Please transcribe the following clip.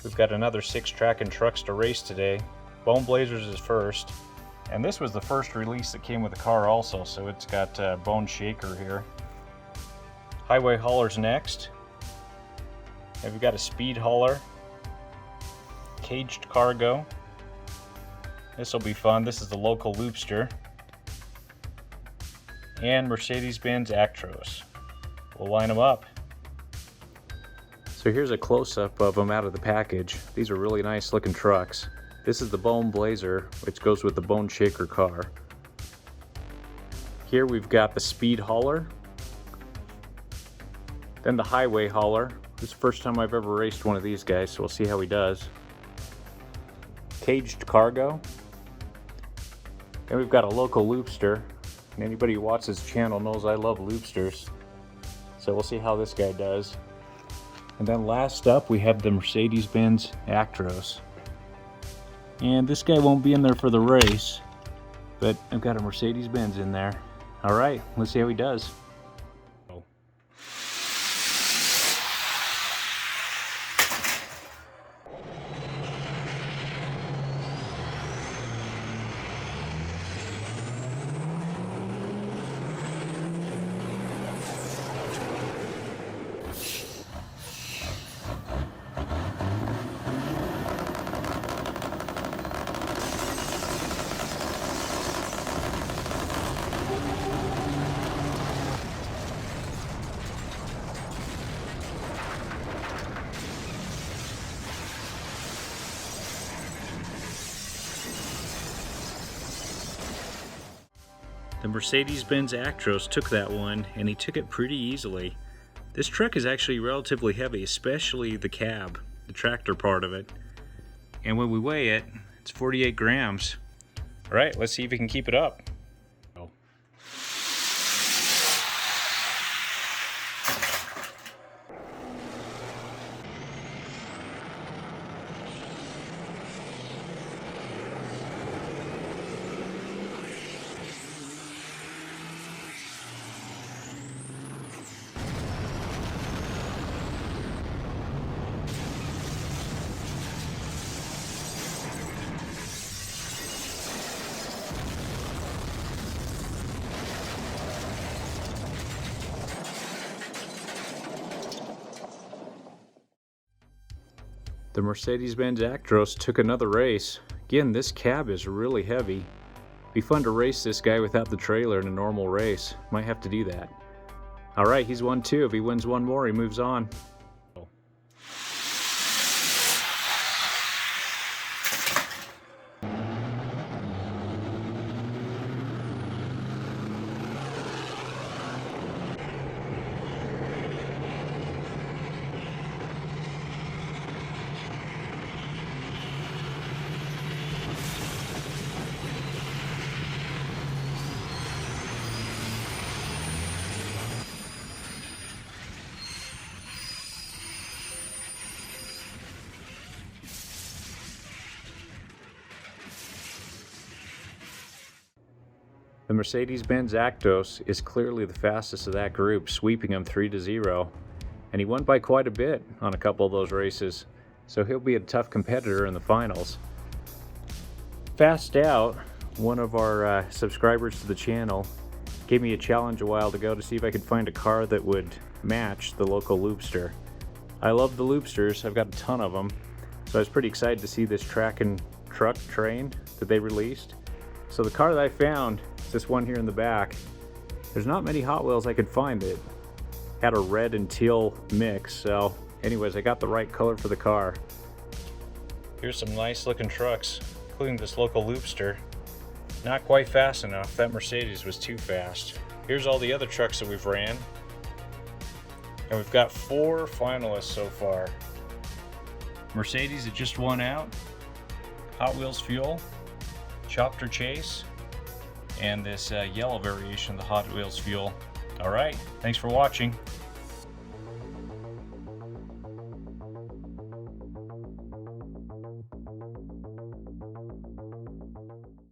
We've got another 6 Trackin Trucks to race today. Bone Blazers is first. And this was the first release that came with the car also, so it's got Bone Shaker here. Highway Hauler's next. And we've got a Speed Hauler. Caged Cargo. This will be fun. This is the local Loopster. And Mercedes-Benz Actros. We'll line them up. So here's a close-up of them out of the package. These are really nice looking trucks. This is the Bone Blazer, which goes with the Bone Shaker car. Here we've got the Speed Hauler. Then the Highway Hauler. This is the first time I've ever raced one of these guys, so we'll see how he does. Caged Cargo. Then we've got a local Loopster. And anybody who watches this channel knows I love Loopsters. So we'll see how this guy does. And then last up we have the Mercedes-Benz Actros. And this guy won't be in there for the race, but I've got a Mercedes-Benz in there. Alright, let's see how he does. The Mercedes-Benz Actros took that one, and he took it pretty easily. This truck is actually relatively heavy, especially the cab, the tractor part of it. And when we weigh it, it's 48 grams. All right, let's see if we can keep it up. The Mercedes-Benz Actros took another race. Again, this cab is really heavy. Be fun to race this guy without the trailer in a normal race. Might have to do that. Alright, he's won 2. If he wins one more, he moves on. The Mercedes-Benz Actros is clearly the fastest of that group, sweeping him 3-0. And he won by quite a bit on a couple of those races, so he'll be a tough competitor in the finals. Fast Out, one of our subscribers to the channel, gave me a challenge a while ago to see if I could find a car that would match the local Loopster. I love the Loopsters, I've got a ton of them, so I was pretty excited to see this Trackin Truck train that they released. So the car that I found is this one here in the back. There's not many Hot Wheels I could find that had a red and teal mix, so anyways, I got the right color for the car. Here's some nice looking trucks, including this local Loopster. Not quite fast enough, that Mercedes was too fast. Here's all the other trucks that we've ran. And we've got 4 finalists so far. Mercedes that just won out, Hot Wheels Fuel, Chopper Chase, and this yellow variation of the Hot Wheels fuel. Alright, thanks for watching.